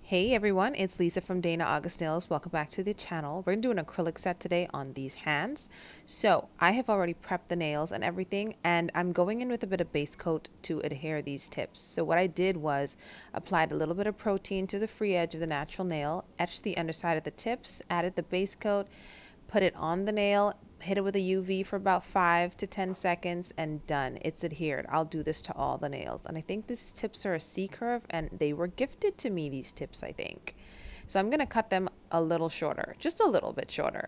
Hey everyone, it's Lisa from DAnaugustnails. Welcome back to the channel. We're going to do an acrylic set today on these hands. So I have already prepped the nails and everything, and I'm going in with a bit of base coat to adhere these tips. So what I did was applied a little bit of protein to the free edge of the natural nail, etched the underside of the tips, added the base coat, put it on the nail, hit it with a UV for about 5 to 10 seconds, and done. It's adhered. I'll do this to all the nails. And I think these tips are a C curve, and they were gifted to me, these tips, I think. So I'm going to cut them a little shorter, just a little bit shorter.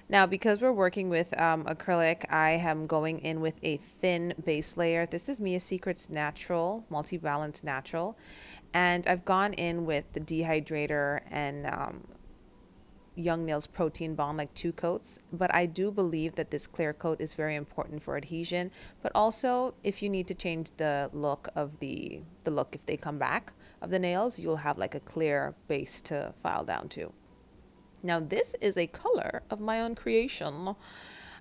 Now, because we're working with acrylic, I am going in with a thin base layer. This is Mia Secret's Natural, Multi-Balance Natural. And I've gone in with the dehydrator and you.The protein bond, like 2 coats, but I do believe that this clear coat is very important for adhesion, but also if you need to change the look of the look, if they come back, of the nails, you'll have like a clear base to file down to. Now this is a color of my own creation.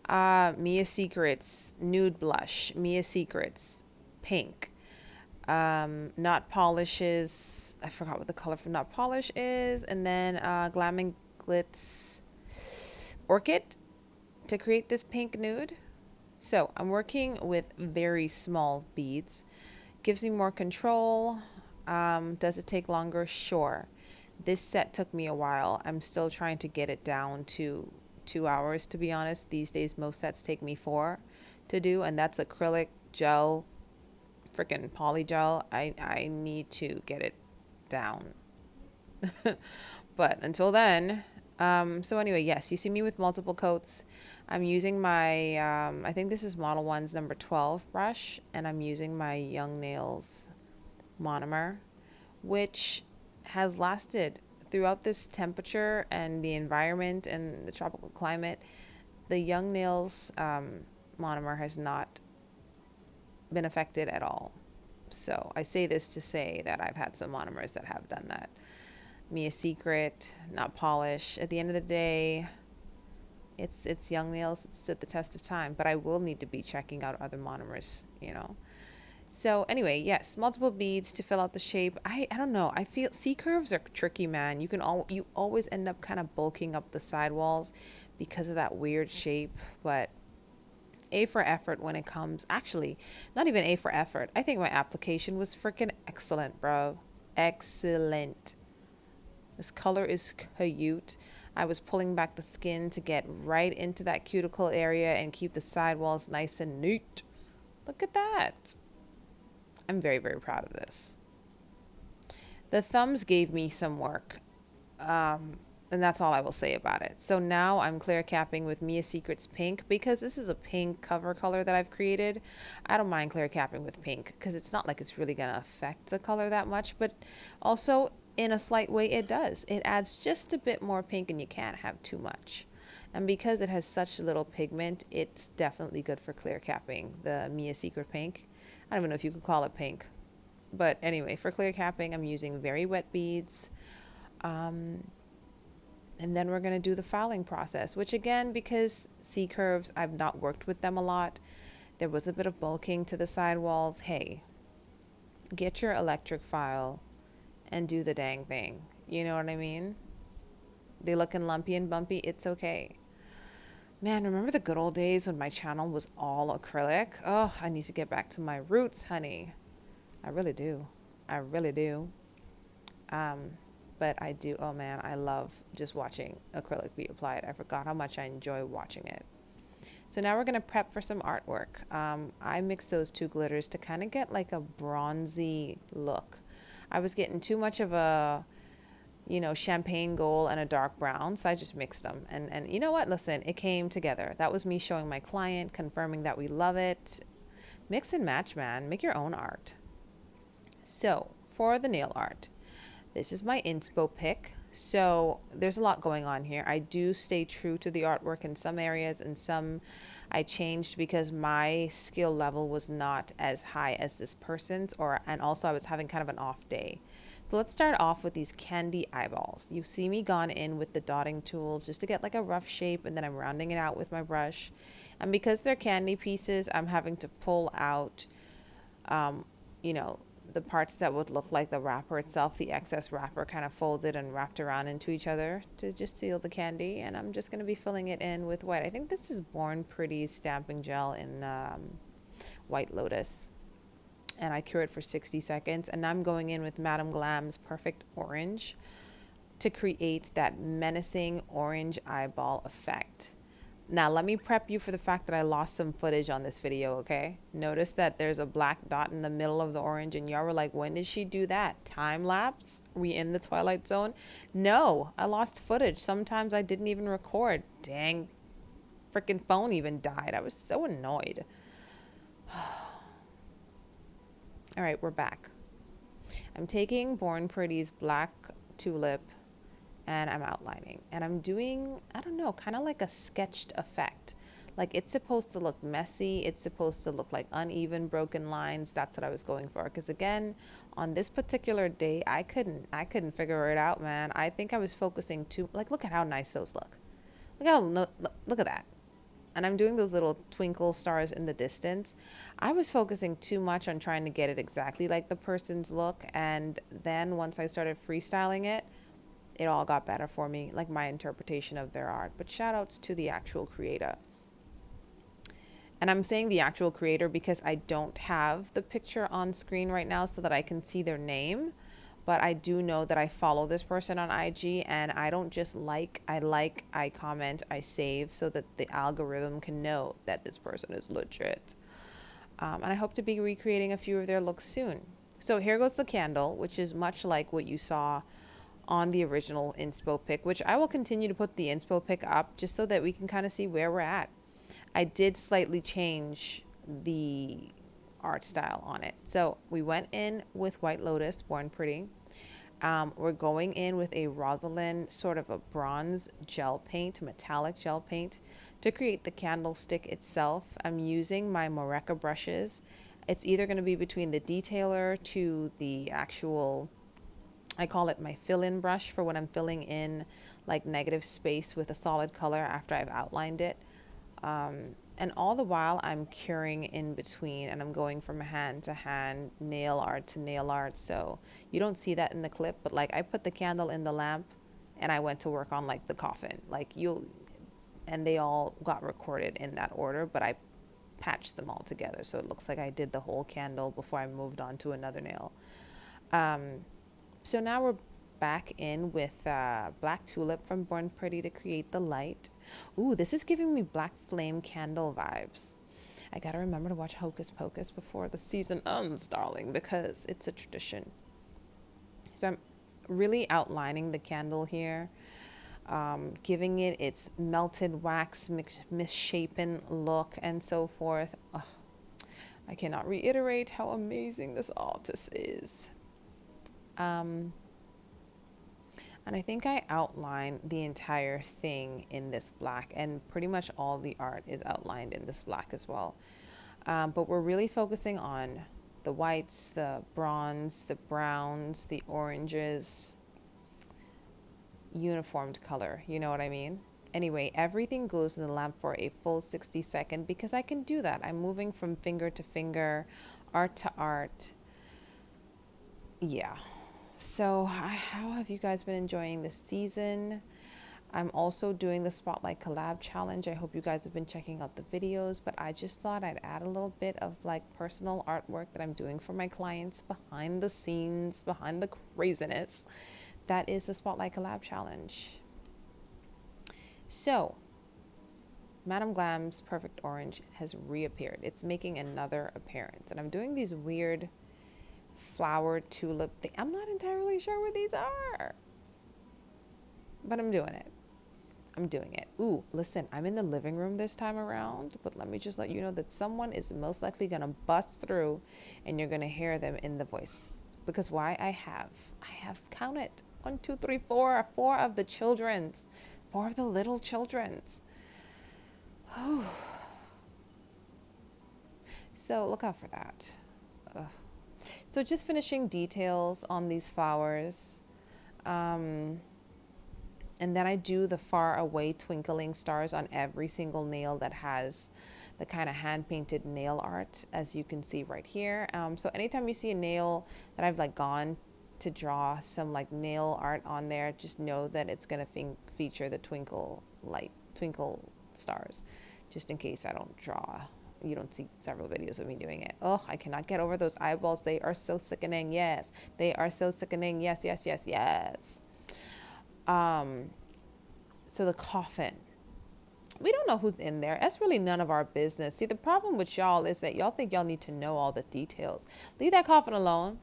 Mia Secret's nude blush, Mia Secret's pink. Not polishes, I forgot what the color for not polish is, and then Glam Glitz Orchid to create this pink nude. So I'm working with very small beads. Gives me more control. Does it take longer? Sure. This set took me a while. I'm still trying to get it down to 2 hours, to be honest. These days most sets take me 4 to do, and that's acrylic gel, freaking polygel. I need to get it down. But until then, so anyway, yes, you see me with multiple coats. I'm using my, I think this is Model 1's number 12 brush, and I'm using my you.Nails monomer, which has lasted throughout this temperature and the environment and the tropical climate. The you.Nails monomer has not been affected at all. So I say this to say that I've had some monomers that have done that. Mia Secret, not polish. At the end of the day, it's you.Nails. It stood the test of time, but I will need to be checking out other monomers, you know. So anyway, yes, multiple beads to fill out the shape. I don't know. I feel C curves are tricky, man. You always end up kind of bulking up the sidewalls because of that weird shape, but A for effort when it comes. Actually, not even A for effort. I think my application was freaking excellent, bro. Excellent. This color is cute. I was pulling back the skin to get right into that cuticle area and keep the sidewalls nice and neat. Look at that. I'm very, very proud of this. The thumbs gave me some work. And that's all I will say about it. So now I'm clear capping with Mia Secret's pink because this is a pink cover color that I've created. I don't mind clear capping with pink because it's not like it's really going to affect the color that much, but also in a slight way it does. It adds just a bit more pink and you can't have too much. And because it has such little pigment, it's definitely good for clear capping, the Mia Secret pink. I don't even know if you could call it pink. But anyway, for clear capping, I'm using very wet beads. And then we're going to do the filing process, which again, because C curves, I've not worked with them a lot. There was a bit of bulking to the sidewalls. Hey, get your electric file and do the dang thing. You know what I mean? They looking lumpy and bumpy. It's okay. Man, remember the good old days when my channel was all acrylic? Oh, I need to get back to my roots, honey. I really do. I really do. But I do, oh man, I love just watching acrylic be applied. I forgot how much I enjoy watching it. So now we're going to prep for some artwork. I mixed those 2 glitters to kind of get like a bronzy look. I was getting too much of a, you know, champagne gold and a dark brown, so I just mixed them. And you know what? Listen, it came together. That was me showing my client, confirming that we love it. Mix and match, man. Make your own art. So for the nail art, this is my inspo pick. So there's a lot going on here. I do stay true to the artwork in some areas, and some I changed because my skill level was not as high as this person's, and also I was having kind of an off day. So let's start off with these candy eyeballs. You see me gone in with the dotting tools just to get like a rough shape, and then I'm rounding it out with my brush. And because they're candy pieces, I'm having to pull out, you know, the parts that would look like the wrapper itself, the excess wrapper kind of folded and wrapped around into each other to just seal the candy. And I'm just going to be filling it in with white. I think this is Born Pretty stamping gel in White Lotus. And I cure it for 60 seconds. And I'm going in with Madame Glam's Perfect Orange to create that menacing orange eyeball effect. Now, let me prep you for the fact that I lost some footage on this video, okay? Notice that there's a black dot in the middle of the orange, and y'all were like, when did she do that? Time lapse? We in the Twilight Zone? No, I lost footage. Sometimes I didn't even record. Dang, freaking phone even died. I was so annoyed. All right, we're back. I'm taking Born Pretty's black tulip and I'm outlining. And I'm doing, I don't know, kind of like a sketched effect. Like it's supposed to look messy. It's supposed to look like uneven, broken lines. That's what I was going for. Because again, on this particular day, I couldn't figure it out, man. I think I was focusing too, like, look at how nice those look. Look at that. And I'm doing those little twinkle stars in the distance. I was focusing too much on trying to get it exactly like the person's look. And then once I started freestyling it, it all got better for me, like my interpretation of their art. But shout outs to the actual creator. And I'm saying the actual creator because I don't have the picture on screen right now so that I can see their name. But I do know that I follow this person on IG, and I don't just like, I comment, I save so that the algorithm can know that this person is legit. And I hope to be recreating a few of their looks soon. So here goes the candle, which is much like what you saw on the original inspo pic, which I will continue to put the inspo pic up just so that we can kind of see where we're at. I did slightly change the art style on it. So we went in with White Lotus, Born Pretty. We're going in with a Rosalind, sort of a bronze gel paint, metallic gel paint, to create the candlestick itself. I'm using my Moreca brushes. It's either going to be between the detailer to the actual, I call it my fill-in brush for when I'm filling in like negative space with a solid color after I've outlined it. And all the while I'm curing in between, and I'm going from hand to hand, nail art to nail art. So you don't see that in the clip, but like I put the candle in the lamp and I went to work on like the coffin, and they all got recorded in that order, but I patched them all together. So it looks like I did the whole candle before I moved on to another nail. So now we're back in with Black Tulip from Born Pretty to create the light. Ooh, this is giving me Black Flame candle vibes. I gotta remember to watch Hocus Pocus before the season ends, darling, because it's a tradition. So I'm really outlining the candle here, giving it its melted wax, misshapen look, and so forth. Ugh, I cannot reiterate how amazing this artist is. And I think I outlined the entire thing in this black, and pretty much all the art is outlined in this black as well. But we're really focusing on the whites, the bronze, the browns, the oranges, uniformed color, you know what I mean? Anyway, everything goes in the lamp for a full 60 seconds because I can do that. I'm moving from finger to finger, art to art. Yeah. So how have you guys been enjoying this season? I'm also doing the Spotlight Collab Challenge. I hope you guys have been checking out the videos, but I just thought I'd add a little bit of like personal artwork that I'm doing for my clients behind the scenes, behind the craziness. That is the Spotlight Collab Challenge. So, Madame Glam's Perfect Orange has reappeared. It's making another appearance, and I'm doing these weird flower tulip thing. I'm not entirely sure what these are, but I'm doing it. Ooh, listen, I'm in the living room this time around, but let me just let you know that someone is most likely gonna bust through and you're gonna hear them in the voice. Because why? I have count it, 1 2 3 4 of the children's, 4 of the little children's. So look out for that. Ugh. So just finishing details on these flowers. And then I do the far away twinkling stars on every single nail that has the kind of hand painted nail art, as you can see right here. So anytime you see a nail that I've like gone to draw some like nail art on there, just know that it's gonna feature the twinkle stars, just in case I don't draw. You don't see several videos of me doing it. Oh, I cannot get over those eyeballs. They are so sickening. Yes, they are so sickening. Yes, yes, yes, yes. So the coffin. We don't know who's in there. That's really none of our business. See, the problem with y'all is that y'all think y'all need to know all the details. Leave that coffin alone.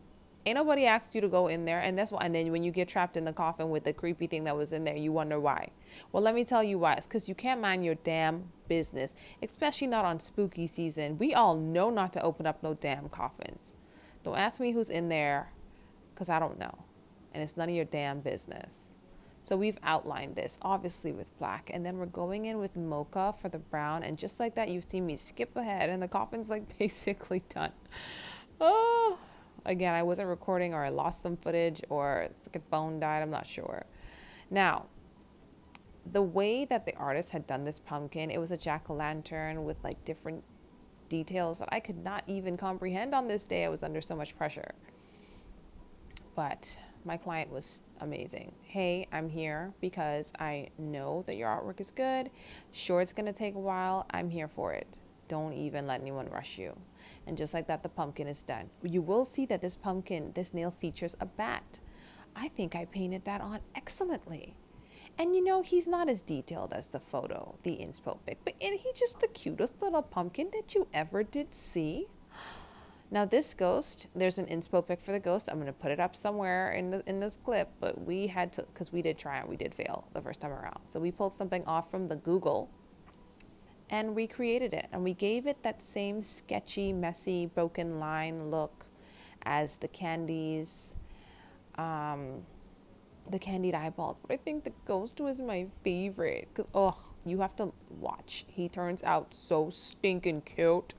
Ain't nobody asked you to go in there, and that's why. And then when you get trapped in the coffin with the creepy thing that was in there, you wonder why. Well, let me tell you why. It's because you can't mind your damn business, especially not on spooky season. We all know not to open up no damn coffins. Don't ask me who's in there, because I don't know, and it's none of your damn business. So we've outlined this, obviously, with black. And then we're going in with mocha for the brown. And just like that, you've seen me skip ahead. And the coffin's like basically done. Oh, again, I wasn't recording, or I lost some footage, or freaking phone died. I'm not sure. Now, the way that the artist had done this pumpkin, it was a jack-o'-lantern with like different details that I could not even comprehend on this day. I was under so much pressure. But my client was amazing. Hey, I'm here because I know that your artwork is good. Sure, it's going to take a while. I'm here for it. Don't even let anyone rush you. And just like that, the pumpkin is done. You will see that this pumpkin, this nail features a bat. I think I painted that on excellently. And you know, he's not as detailed as the photo, the inspo pic, but he's just the cutest little pumpkin that you ever did see. Now this ghost, there's an inspo pic for the ghost. I'm going to put it up somewhere in this clip, but we had to, because we did try and we did fail the first time around. So we pulled something off from the Google and recreated it. And we gave it that same sketchy, messy, broken line look as the candies, the candied eyeballs. But I think the ghost was my favorite because, oh, you have to watch. He turns out so stinking cute.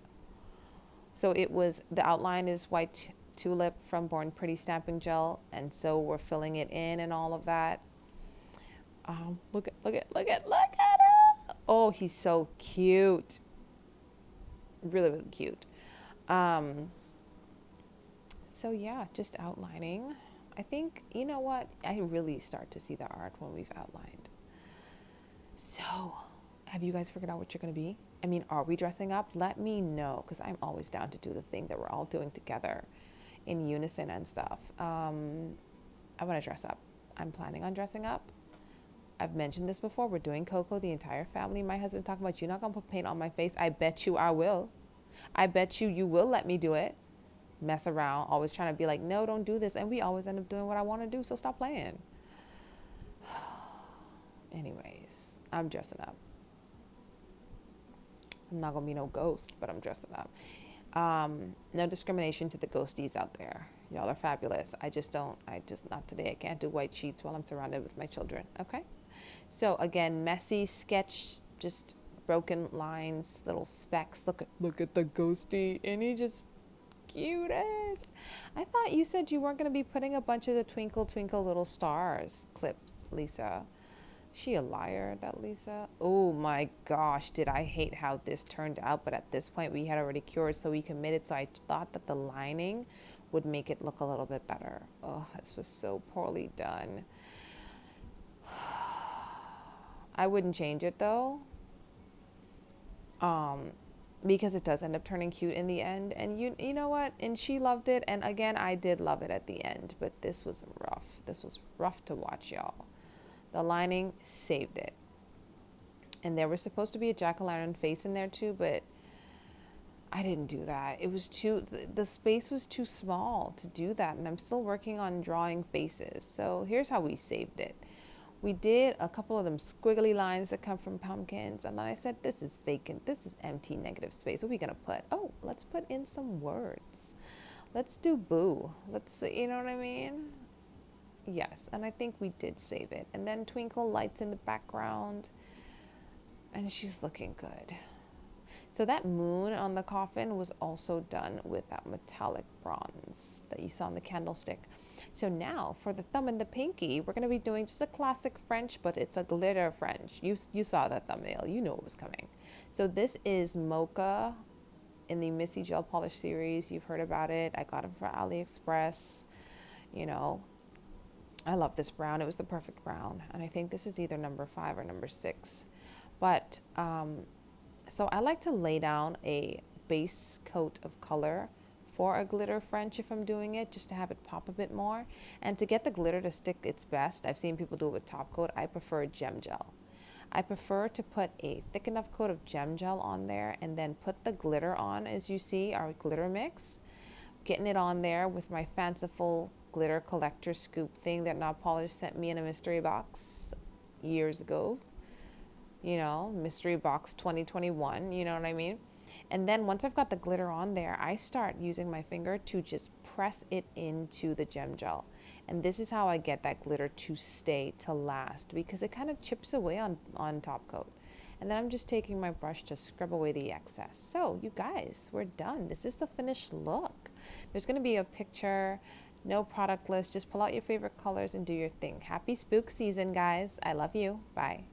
So it was, the outline is white tulip from Born Pretty stamping gel, and so we're filling it in and all of that. Look at him! Oh, he's so cute. Really, really cute. So yeah, just outlining. I think, you know what? I really start to see the art when we've outlined. So, have you guys figured out what you're going to be? I mean, are we dressing up? Let me know, because I'm always down to do the thing that we're all doing together in unison and stuff. I want to dress up. I'm planning on dressing up. I've mentioned this before. We're doing Coco, the entire family. My husband talking about, you're not going to put paint on my face. I bet you I will. I bet you will let me do it. Mess around. Always trying to be like, no, don't do this. And we always end up doing what I want to do, so stop playing. Anyways, I'm dressing up. I'm not gonna be no ghost, but I'm dressing up. No discrimination to the ghosties out there. Y'all are fabulous. I just not today. I can't do white sheets while I'm surrounded with my children. Okay. So again, messy sketch, just broken lines, little specks. Look at the ghosty, and he just cutest. I thought you said you weren't gonna be putting a bunch of the twinkle twinkle little stars clips, Lisa. She a liar, that Lisa. Oh my gosh, did I hate how this turned out. But at this point we had already cured, so we committed. So I thought that the lining would make it look a little bit better. Oh, this was so poorly done. I wouldn't change it though, because it does end up turning cute in the end. And you know what, and she loved it, and again I did love it at the end. But this was rough. This was rough to watch, y'all. The lining saved it. And there was supposed to be a jack-o'-lantern face in there too, but I didn't do that. It was the space was too small to do that, and I'm still working on drawing faces. So here's how we saved it. We did a couple of them squiggly lines that come from pumpkins, and then I said, this is vacant, this is empty, negative space. What are we gonna put? Oh, let's put in some words. Let's do boo. Let's, you know what I mean? Yes, and I think we did save it. And then twinkle lights in the background, and she's looking good. So that moon on the coffin was also done with that metallic bronze that you saw in the candlestick. So now for the thumb and the pinky, we're going to be doing just a classic French, but it's a glitter French. You saw that thumbnail. You know it was coming. So this is Mocha in the Missy Gel Polish series. You've heard about it. I got it from AliExpress. You know, I love this brown. It was the perfect brown. And I think this is either number 5 or number 6. But so I like to lay down a base coat of color for a glitter French if I'm doing it, just to have it pop a bit more. And to get the glitter to stick its best, I've seen people do it with top coat. I prefer gem gel. I prefer to put a thick enough coat of gem gel on there and then put the glitter on, as you see, our glitter mix. Getting it on there with my fanciful glitter collector scoop thing that Not Polished sent me in a mystery box years ago. You know, mystery box 2021, you know what I mean? And then once I've got the glitter on there, I start using my finger to just press it into the gem gel. And this is how I get that glitter to stay, to last, because it kind of chips away on top coat. And then I'm just taking my brush to scrub away the excess. So you guys, we're done. This is the finished look. There's going to be a picture, no product list. Just pull out your favorite colors and do your thing. Happy spook season, guys. I love you. Bye.